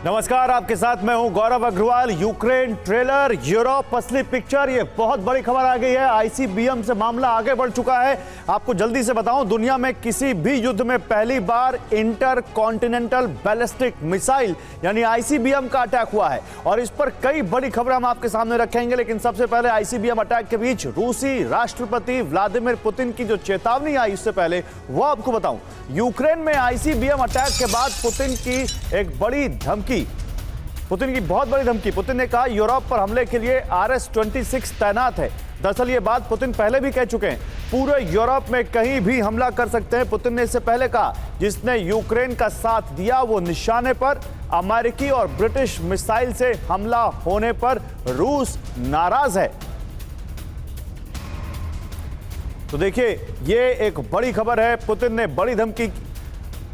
नमस्कार, आपके साथ मैं हूं गौरव अग्रवाल। यूक्रेन ट्रेलर, यूरोप असली पिक्चर, ये बहुत बड़ी खबर आ गई है। आईसीबीएम से मामला आगे बढ़ चुका है। आपको जल्दी से बताऊं, दुनिया में किसी भी युद्ध में पहली बार इंटर कॉन्टिनेंटल बैलिस्टिक मिसाइल यानी आईसीबीएम का अटैक हुआ है और इस पर कई बड़ी खबरें हम आपके सामने रखेंगे। लेकिन सबसे पहले आईसीबीएम अटैक के बीच रूसी राष्ट्रपति व्लादिमीर पुतिन की जो चेतावनी आई, उससे पहले वो आपको बताऊं। यूक्रेन में आईसीबीएम अटैक के बाद पुतिन की एक बड़ी धमकी, पुतिन की बहुत बड़ी धमकी। पुतिन ने कहा यूरोप पर हमले के लिए RS-26 तैनात है। दरअसल ये बात पुतिन पहले भी कह चुके हैं, पूरे यूरोप में कहीं भी हमला कर सकते हैं। पुतिन ने इससे पहले कहा जिसने यूक्रेन का साथ दिया वो निशाने पर, अमेरिकी और ब्रिटिश मिसाइल से हमला होने पर रूस नाराज है। तो देखिए, ये एक बड़ी खबर है। पुतिन ने बड़ी धमकी,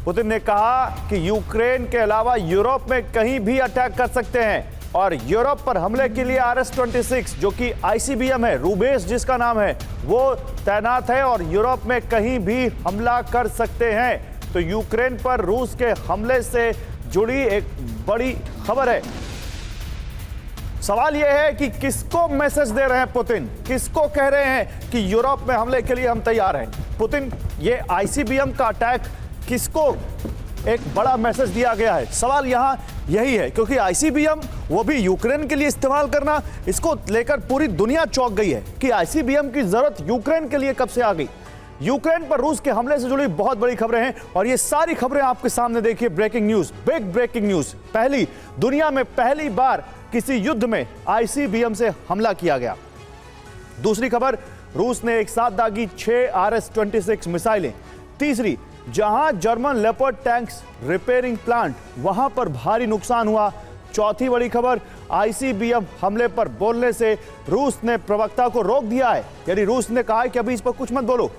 पुतिन ने कहा कि यूक्रेन के अलावा यूरोप में कहीं भी अटैक कर सकते हैं और यूरोप पर हमले के लिए RS-26 जो कि आईसीबीएम है, रूबेस जिसका नाम है, वो तैनात है और यूरोप में कहीं भी हमला कर सकते हैं। तो यूक्रेन पर रूस के हमले से जुड़ी एक बड़ी खबर है। सवाल यह है कि किसको मैसेज दे रहे हैं पुतिन, किसको कह रहे हैं कि यूरोप में हमले के लिए हम तैयार हैं। पुतिन, ये आईसीबीएम का अटैक किसको एक बड़ा मैसेज दिया गया है, सवाल यहां यही है। क्योंकि आईसीबीएम वो भी यूक्रेन के लिए इस्तेमाल करना, इसको लेकर पूरी दुनिया चौंक गई है कि आईसीबीएम की जरूरत यूक्रेन के लिए कब से आ गई। यूक्रेन पर रूस के हमले से जुड़ी बहुत बड़ी खबरें हैं और ये सारी खबरें आपके सामने देखिए। Breaking news, big breaking news. दुनिया में पहली बार किसी युद्ध में आईसीबीएम से हमला किया गया। दूसरी खबर, रूस ने एक साथ दागी 6 RS-26 मिसाइलें। तीसरी, जहां German leopard tanks repairing plant, वहां पर भारी नुकसान हुआ। चौथी बड़ी खबर, आईसीबीएम हमले पर बोलने से रूस ने प्रवक्ता को रोक दिया है, यानी रूस ने कहा है कि अभी इस पर कुछ मत बोलो।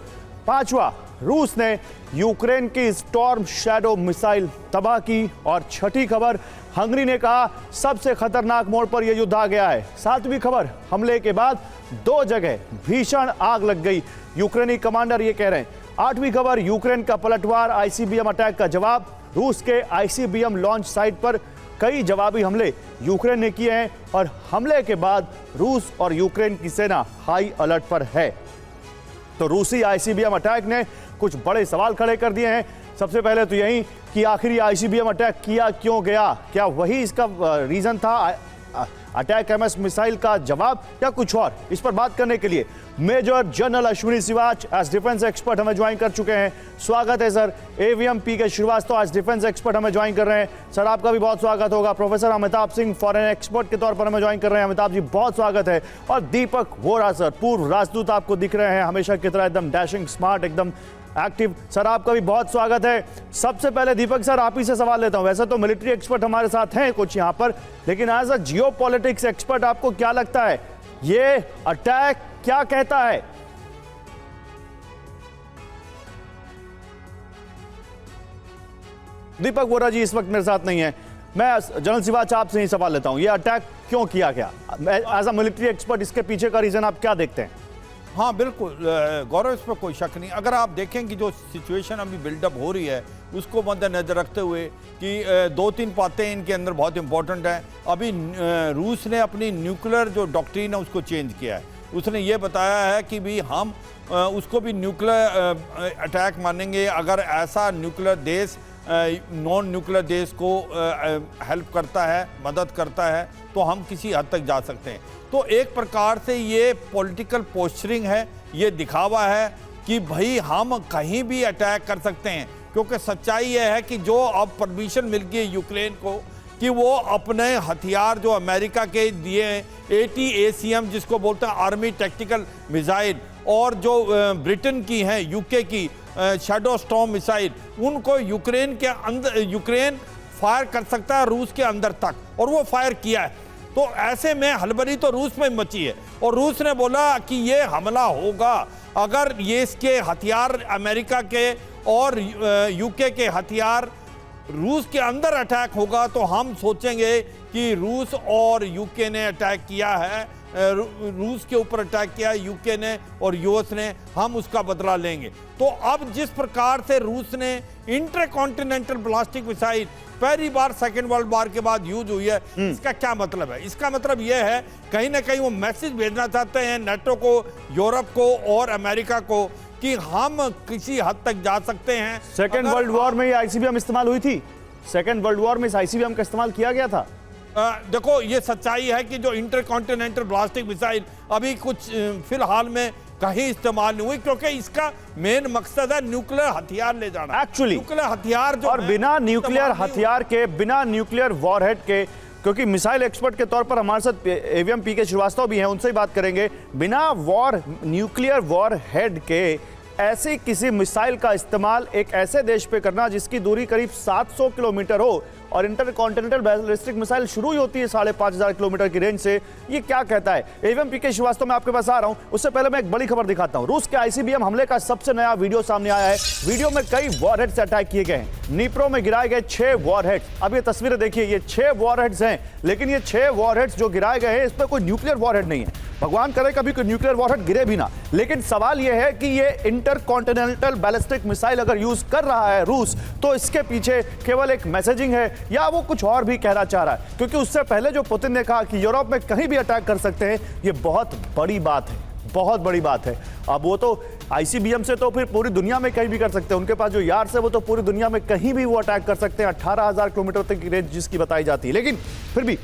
पांचवा, रूस ने यूक्रेन की स्टॉर्म शैडो मिसाइल तबाह की। और छठी खबर, हंगरी ने कहा सबसे खतरनाक मोड़ पर यह युद्ध आ गया है। सातवीं खबर, हमले के बाद 2 जगह भीषण आग लग गई, यूक्रेनी कमांडर ये कह रहे हैं। आठवीं खबर, यूक्रेन का पलटवार, आईसीबीएम अटैक का जवाब। रूस के आईसीबीएम लॉन्च साइट पर कई जवाबी हमले यूक्रेन ने किए हैं और हमले के बाद रूस और यूक्रेन की सेना हाई अलर्ट पर है। तो रूसी आईसीबीएम अटैक ने कुछ बड़े सवाल खड़े कर दिए हैं। सबसे पहले तो यही कि आखिर ये आईसीबीएम अटैक किया क्यों गया, क्या वही इसका रीजन था, अटैक एमएस मिसाइल का जवाब, या कुछ और? इस पर बात करने के लिए मेजर जनरल अश्विनी श्रीवाच एज डिफेंस एक्सपर्ट हमें ज्वाइन कर चुके हैं। स्वागत है सर। एवीएम PK श्रीवास्तव आज डिफेंस एक्सपर्ट हमें ज्वाइन कर रहे हैं। सर, आपका भी बहुत स्वागत होगा। Professor Amitabh Singh foreign expert के तौर पर हमें ज्वाइन कर रहे हैं। अमिताभ जी, बहुत स्वागत है। और दीपक वोरा सर, पूर्व राजदूत आपको दिख रहे हैं, हमेशा की तरह एकदम डैशिंग, स्मार्ट, एकदम एक्टिव। सर, आपका भी बहुत स्वागत है। सबसे पहले दीपक सर, आप ही से सवाल लेता हूं। वैसे तो मिलिट्री एक्सपर्ट हमारे साथ हैं कुछ यहां पर, लेकिन एज अ जियोपॉलिटिक्स एक्सपर्ट आपको क्या लगता है, ये अटैक क्या कहता है? दीपक वोरा जी इस वक्त मेरे साथ नहीं है, मैं जनरल शिवाच आपसे ही सवाल लेता हूं, ये अटैक क्यों किया गया? एज अ मिलिट्री एक्सपर्ट इसके पीछे का रीजन आप क्या देखते हैं? हाँ बिल्कुल गौरव, इस पर कोई शक नहीं। अगर आप देखें कि जो सिचुएशन अभी बिल्डअप हो रही है उसको मद्देनजर रखते हुए कि 2-3 बातें इनके अंदर बहुत इंपॉर्टेंट हैं। अभी रूस ने अपनी न्यूक्लियर जो डॉक्ट्रिन है उसको चेंज किया है। उसने ये बताया है कि भी हम उसको भी न्यूक्लियर अटैक मानेंगे अगर ऐसा न्यूक्लियर देश नॉन न्यूक्लियर देश को हेल्प करता है, मदद करता है, तो हम किसी हद तक जा सकते हैं। तो एक प्रकार से ये पॉलिटिकल पोस्चरिंग है, ये दिखावा है कि भाई हम कहीं भी अटैक कर सकते हैं। क्योंकि सच्चाई ये है कि जो अब परमिशन मिल गई यूक्रेन को कि वो अपने हथियार जो अमेरिका के दिए ATACM जिसको बोलते हैं आर्मी टैक्टिकल मिसाइल, और जो ब्रिटेन की हैं, यूके की शैडो स्टॉर्म मिसाइल, उनको यूक्रेन के अंदर, यूक्रेन फायर कर सकता है रूस के अंदर तक, और वो फायर किया है। तो ऐसे में हलबरी तो रूस में मची है और रूस ने बोला कि ये हमला होगा अगर ये इसके हथियार अमेरिका के और यूके के हथियार रूस के अंदर अटैक होगा तो हम सोचेंगे कि रूस और यूके ने अटैक किया है, रूस के ऊपर अटैक किया यूके ने और यूएस ने, हम उसका बदला लेंगे। तो अब जिस प्रकार से रूस ने इंटर कॉन्टिनेंटल बैलिस्टिक मिसाइल पहली बार सेकेंड वर्ल्ड वॉर के बाद यूज हुई है। इसका क्या मतलब है? इसका मतलब यह है कहीं ना कहीं वो मैसेज भेजना चाहते हैं नाटो को, यूरोप को और अमेरिका को कि हम किसी हद तक जा सकते हैं। सेकेंड वर्ल्ड वॉर में ये आईसीबीएम इस्तेमाल हुई थी, सेकेंड वर्ल्ड वॉर में इस आईसीबीएम का इस्तेमाल किया गया था। देखो ये सच्चाई है कि जो इंटर कॉन्टिनेंटल बैलिस्टिक मिसाइल अभी कुछ फिलहाल में कहीं इस्तेमाल नहीं हुई, क्योंकि इसका मेन मकसद है न्यूक्लियर हथियार ले जाना। एक्चुअली न्यूक्लियर हथियार जो और बिना न्यूक्लियर हथियार के, बिना न्यूक्लियर वॉरहेड के, क्योंकि मिसाइल एक्सपर्ट के तौर पर हमारे साथ एवीएम पीके श्रीवास्तव भी हैं, उनसे ही बात करेंगे। बिना न्यूक्लियर वॉरहेड के ऐसी किसी मिसाइल का इस्तेमाल एक ऐसे देश पे करना जिसकी दूरी करीब 700 किलोमीटर हो और इंटरकॉन्टिनेंटल बैलिस्टिक मिसाइल शुरू ही होती है 5,500 किलोमीटर की रेंज से, ये क्या कहता है? एवीएम पीके श्रीवास्तव मैं आपके पास आ रहा हूं, उससे पहले मैं एक बड़ी खबर दिखाता हूं। रूस के आईसीबीएम हमले का सबसे नया वीडियो सामने आया है। वीडियो में कई वॉरहेड्स अटैक किए गए हैं। नीप्रो में गिराए गए 6 वॉरहेड्स। अब ये तस्वीरें देखिए, ये 6 वॉरहेड्स हैं, लेकिन ये 6 वॉरहेड्स जो गिराए गए हैं इस पर कोई न्यूक्लियर वॉरहेड नहीं है। भगवान करे कभी कोई न्यूक्लियर वॉरहेड गिरे भी ना, लेकिन सवाल यह है कि ये इंटरकॉन्टिनेंटल बैलिस्टिक मिसाइल अगर यूज कर रहा है रूस, तो इसके पीछे केवल एक मैसेजिंग है या वो कुछ और भी कहना चाह रहा है? क्योंकि उससे पहले जो पुतिन ने कहा कि यूरोप में कहीं भी अटैक कर सकते हैं, ये बहुत बड़ी बात है, बहुत बड़ी बात है। अब वो तो आईसीबीएम से तो फिर पूरी दुनिया में कहीं भी कर सकते हैं, उनके पास जो यार्ड्स है वो तो पूरी दुनिया में कहीं भी वो अटैक कर सकते हैं। 18,000 किलोमीटर तक की रेंज जिसकी बताई जाती है। लेकिन फिर भी